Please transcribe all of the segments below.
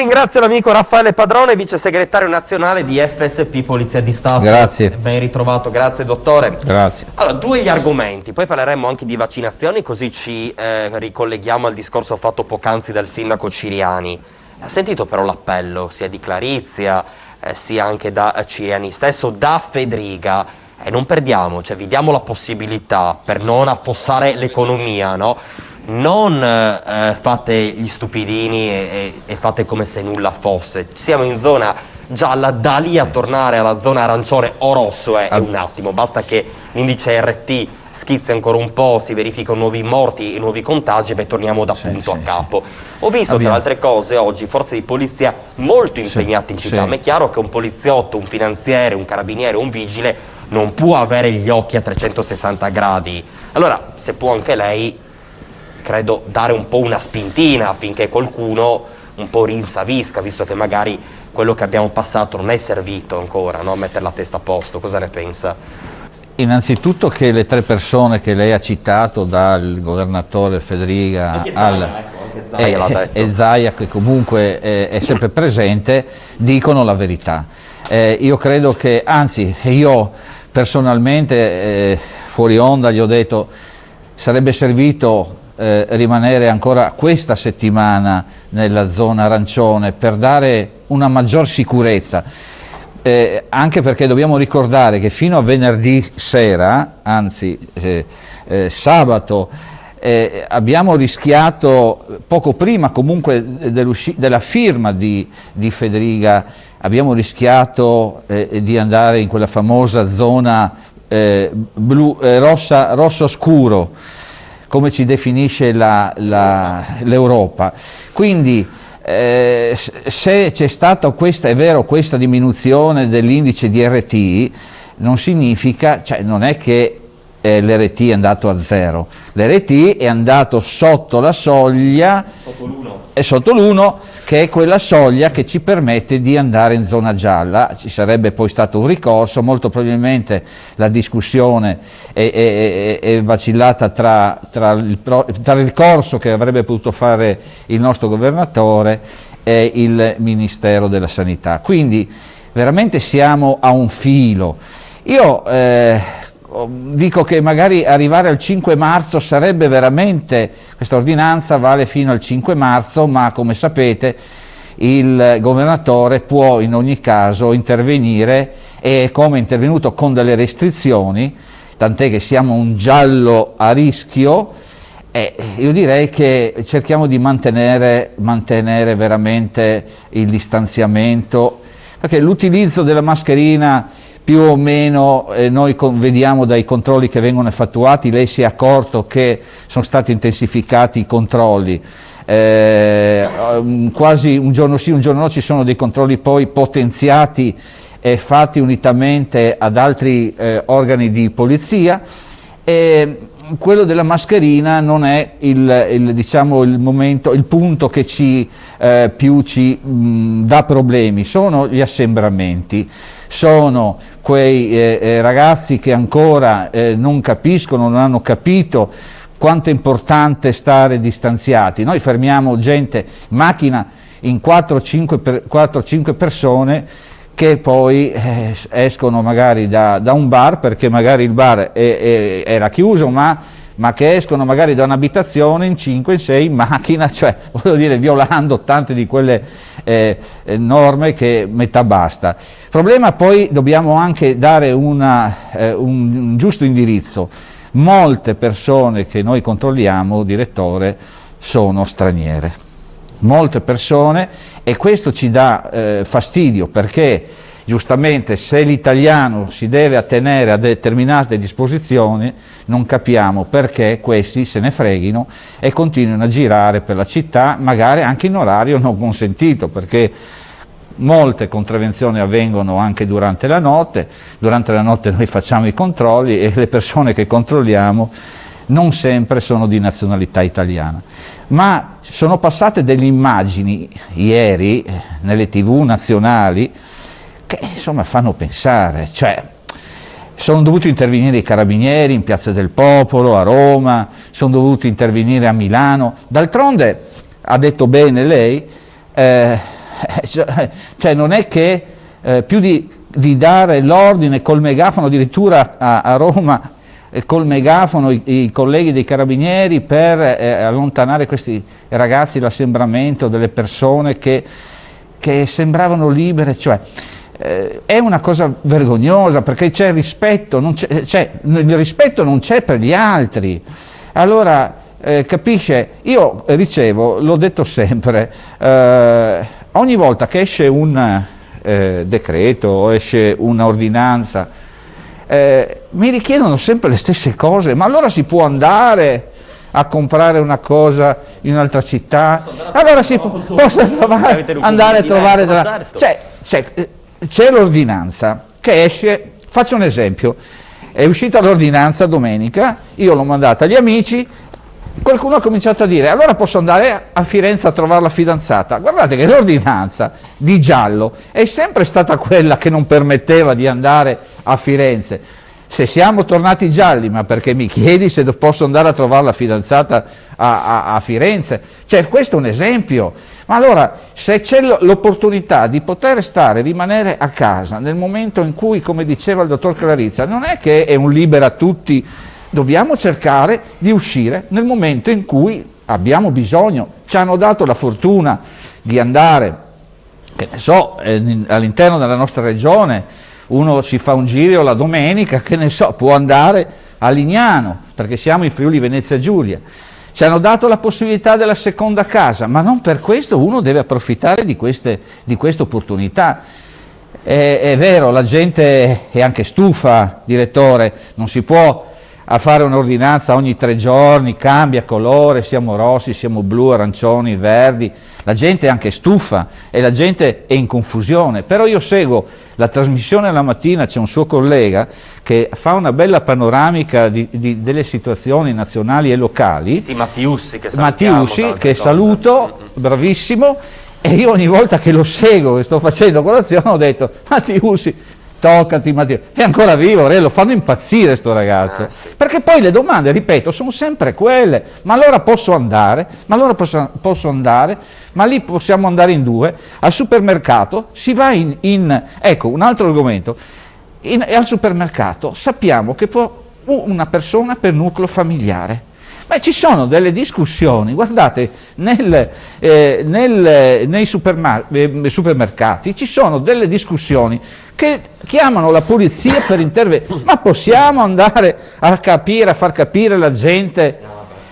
ringrazio l'amico Raffaele Padrone, vice segretario nazionale di FSP Polizia di Stato. Grazie. Ben ritrovato, grazie dottore. Grazie. Allora, due gli argomenti, poi parleremo anche di vaccinazioni, così ci ricolleghiamo al discorso fatto poc'anzi dal sindaco Ciriani. Ha sentito però l'appello sia di Clarizia, sia anche da Ciriani stesso, da Fedriga. Non perdiamo, cioè vi diamo la possibilità, per non affossare l'economia, no? Non fate gli stupidini e fate come se nulla fosse. Siamo in zona gialla, da lì a tornare alla zona arancione o rosso è un attimo, basta che l'indice RT schizzi ancora un po', si verificano nuovi morti e nuovi contagi, beh torniamo da punto a capo. Ho visto tra le altre cose oggi forze di polizia molto impegnate in città, ma è chiaro che un poliziotto, un finanziere, un carabiniere, un vigile non può avere gli occhi a 360 gradi. Allora, se può anche lei, credo, dare un po' una spintina affinché qualcuno un po' rinsavisca, visto che magari quello che abbiamo passato non è servito ancora, no? A mettere la testa a posto. Cosa ne pensa? Innanzitutto che le tre persone che lei ha citato, dal governatore Fedriga e Zaia, che comunque è sempre presente, dicono la verità. Io credo che, anzi, io personalmente fuori onda gli ho detto sarebbe servito rimanere ancora questa settimana nella zona arancione per dare una maggior sicurezza, anche perché dobbiamo ricordare che fino a venerdì sera, anzi sabato, abbiamo rischiato, poco prima comunque della firma di Fedriga, abbiamo rischiato di andare in quella famosa zona rosso scuro, come ci definisce l'Europa. Quindi se c'è stata questa, è vero, questa diminuzione dell'indice di RT, non significa, cioè non è che l'RT è andato a zero, l'RT è andato sotto la soglia, sotto l'1, che è quella soglia che ci permette di andare in zona gialla. Ci sarebbe poi stato un ricorso, molto probabilmente la discussione è vacillata tra il ricorso che avrebbe potuto fare il nostro governatore e il Ministero della Sanità. Quindi veramente siamo a un filo. Io dico che magari arrivare al 5 marzo sarebbe veramente, questa ordinanza vale fino al 5 marzo, ma come sapete il governatore può in ogni caso intervenire, e come è intervenuto con delle restrizioni, tant'è che siamo un giallo a rischio, e io direi che cerchiamo di mantenere veramente il distanziamento, perché l'utilizzo della mascherina più o meno noi vediamo dai controlli che vengono effettuati, lei si è accorto che sono stati intensificati i controlli, quasi un giorno sì, un giorno no, ci sono dei controlli poi potenziati e fatti unitamente ad altri organi di polizia, e quello della mascherina non è diciamo, il punto che più ci dà problemi, sono gli assembramenti. Sono quei ragazzi che ancora non capiscono, non hanno capito quanto è importante stare distanziati. Noi fermiamo gente in macchina in 4-5 persone che poi escono magari da un bar, perché magari il bar era chiuso, ma che escono magari da un'abitazione in 5-6 in macchina, cioè voglio dire violando tante di quelle norme che metà basta. Il problema, poi dobbiamo anche dare un giusto indirizzo. Molte persone che noi controlliamo, direttore, sono straniere, molte persone, e questo ci dà fastidio, perché giustamente se l'italiano si deve attenere a determinate disposizioni, non capiamo perché questi se ne freghino e continuino a girare per la città, magari anche in orario non consentito, perché molte contravvenzioni avvengono anche durante la notte noi facciamo i controlli e le persone che controlliamo non sempre sono di nazionalità italiana. Ma sono passate delle immagini ieri nelle TV nazionali che insomma fanno pensare, cioè sono dovuti intervenire i carabinieri in Piazza del Popolo, a Roma, sono dovuti intervenire a Milano. D'altronde, ha detto bene lei, cioè non è che più di dare l'ordine col megafono, addirittura a Roma, col megafono i colleghi dei carabinieri per allontanare questi ragazzi dall'assembramento delle persone che sembravano libere, cioè è una cosa vergognosa, perché c'è il rispetto, il rispetto non c'è per gli altri. Allora capisce, io ricevo, l'ho detto sempre, ogni volta che esce un decreto o esce un'ordinanza, mi richiedono sempre le stesse cose, ma allora si può andare a comprare una cosa in un'altra città, allora si può andare a trovare, c'è l'ordinanza che esce, faccio un esempio, è uscita l'ordinanza domenica, io l'ho mandata agli amici, qualcuno ha cominciato a dire allora posso andare a Firenze a trovare la fidanzata. Guardate che l'ordinanza di giallo è sempre stata quella che non permetteva di andare a Firenze. Se siamo tornati gialli, ma perché mi chiedi se posso andare a trovare la fidanzata a Firenze? Cioè, questo è un esempio. Ma allora, se c'è l'opportunità di poter rimanere a casa nel momento in cui, come diceva il dottor Clarizza, non è che è un libera tutti, dobbiamo cercare di uscire nel momento in cui abbiamo bisogno. Ci hanno dato la fortuna di andare, che ne so, all'interno della nostra regione, uno si fa un giro la domenica, che ne so, può andare a Lignano, perché siamo in Friuli Venezia Giulia. Ci hanno dato la possibilità della seconda casa, ma non per questo uno deve approfittare di queste opportunità. È vero, la gente è anche stufa, direttore, non si può a fare un'ordinanza ogni 3 giorni, cambia colore, siamo rossi, siamo blu, arancioni, verdi, la gente è anche stufa e la gente è in confusione, però io seguo la trasmissione la mattina, c'è un suo collega che fa una bella panoramica delle situazioni nazionali e locali, sì, Mattiussi, che saluto, bravissimo, e io ogni volta che lo seguo, che sto facendo colazione, ho detto Mattiussi, toccati Matteo, è ancora vivo, lo fanno impazzire sto ragazzo, sì. Perché poi le domande, ripeto, sono sempre quelle, ma allora posso andare, ma lì possiamo andare in 2, al supermercato si va ecco un altro argomento, al supermercato sappiamo che può una persona per nucleo familiare. Beh, ci sono delle discussioni, guardate, nei supermercati ci sono delle discussioni che chiamano la polizia per intervenire. Ma possiamo andare a far capire la gente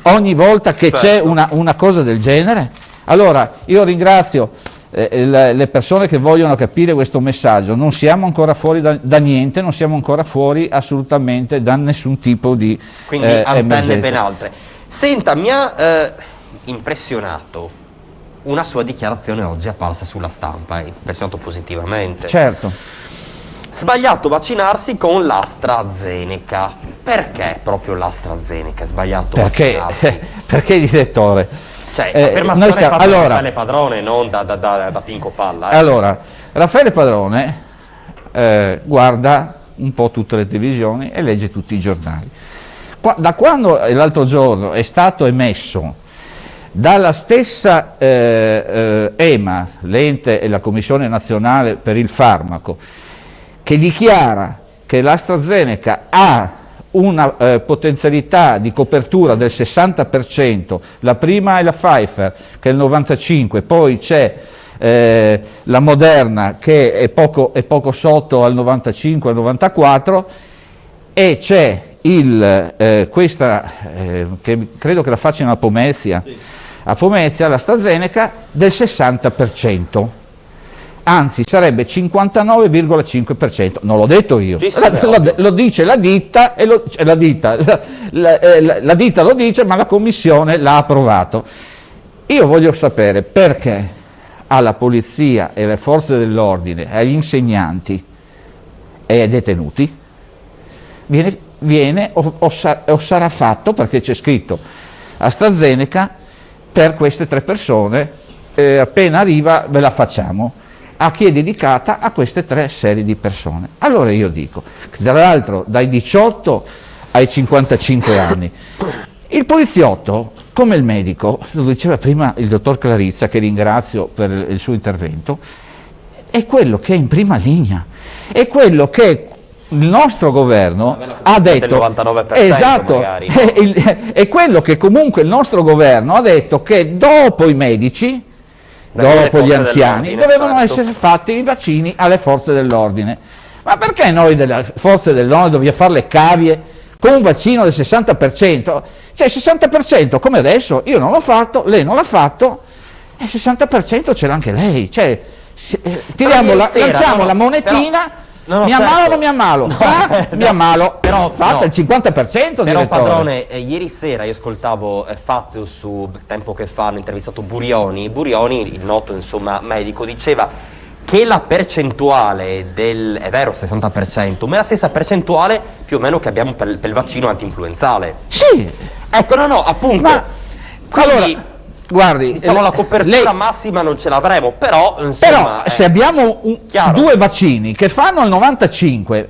ogni volta che c'è una cosa del genere? Allora, io ringrazio le persone che vogliono capire questo messaggio, non siamo ancora fuori da niente, non siamo ancora fuori assolutamente da nessun tipo di quindi antenne emergenza. ben altre. Senta, mi ha impressionato una sua dichiarazione oggi apparsa sulla stampa, impressionato positivamente. Certo. Sbagliato vaccinarsi con l'AstraZeneca. Perché proprio l'AstraZeneca è sbagliato vaccinarsi? Perché, direttore? Cioè, affermazione fatta da Raffaele Padrone, non da Pinco Palla. Allora, Raffaele Padrone guarda un po' tutte le televisioni e legge tutti i giornali. Da quando l'altro giorno è stato emesso dalla stessa EMA, l'ente e la Commissione Nazionale per il Farmaco, che dichiara che l'AstraZeneca ha una potenzialità di copertura del 60%, la prima è la Pfizer che è il 95%, poi c'è la Moderna che è poco sotto al 95, al 94%, e c'è questa che credo che la facciano a Pomezia, sì. A Pomezia l'AstraZeneca del 60%. Anzi sarebbe 59,5%, non l'ho detto io, sì, lo dice la ditta, la ditta lo dice, ma la commissione l'ha approvato. Io voglio sapere perché alla polizia e alle forze dell'ordine, agli insegnanti e ai detenuti viene o sarà fatto, perché c'è scritto AstraZeneca per queste 3 persone, appena arriva ve la facciamo, a chi è dedicata a queste 3 serie di persone. Allora io dico, tra l'altro dai 18 ai 55 anni, il poliziotto come il medico, lo diceva prima il dottor Clarizza, che ringrazio per il suo intervento, è quello che è in prima linea, è quello che il nostro governo ha detto, del 99% esatto, magari, no? è quello che comunque il nostro governo ha detto che dopo i medici, dopo gli anziani, dovevano certo. essere fatti i vaccini alle forze dell'ordine. Ma perché noi delle forze dell'ordine dobbiamo fare le cavie con un vaccino del 60%? Cioè il 60% come adesso, io non l'ho fatto, lei non l'ha fatto, e il 60% ce l'ha anche lei. Cioè, lanciamo la monetina, mi ammalo o certo. non mi ammalo? Mi ammalo, però fate il 50%, Però direttore. padrone, ieri sera io ascoltavo Fazio su Tempo che fa, hanno intervistato Burioni, il noto insomma medico, diceva che la percentuale è vero 60%, ma è la stessa percentuale più o meno che abbiamo per il vaccino anti-influenzale. Sì, Ecco, no, appunto. ma Quindi, allora, guardi, diciamo la copertura massima non ce l'avremo, però insomma... se abbiamo chiaro. 2 vaccini che fanno il 95,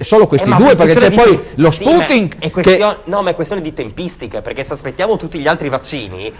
solo questi ma due, è perché c'è questione poi lo sì, Sputnik, no, ma è questione di tempistiche, perché se aspettiamo tutti gli altri vaccini...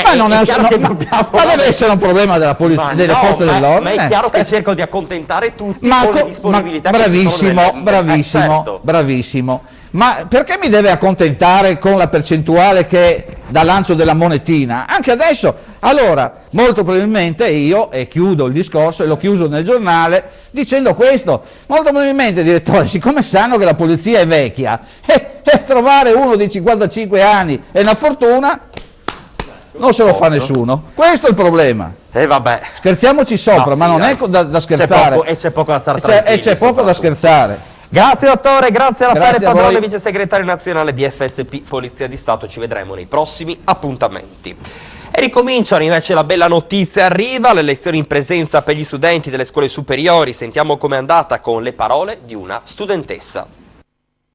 ma non è chiaro che dobbiamo... ma deve essere un problema della polizia, delle forze dell'ordine. Ma è chiaro che cerco di accontentare tutti con le disponibilità che ci sono bravissimo, bravissimo. Ma perché mi deve accontentare con la percentuale che da lancio della monetina? Anche adesso, allora, molto probabilmente io, e chiudo il discorso, e l'ho chiuso nel giornale, dicendo questo, molto probabilmente, direttore, siccome sanno che la polizia è vecchia, trovare uno di 55 anni è una fortuna, non se lo fa nessuno. Questo è il problema. E vabbè. Scherziamoci sopra, ma non è da scherzare. C'è poco da stare tranquilli. E c'è poco da scherzare. Grazie dottore, grazie a Raffaele Grazie a Padrone, voi. vice segretario nazionale di FSP Polizia di Stato. Ci vedremo nei prossimi appuntamenti. E ricominciano invece, la bella notizia arriva, le lezioni in presenza per gli studenti delle scuole superiori. Sentiamo com'è andata con le parole di una studentessa.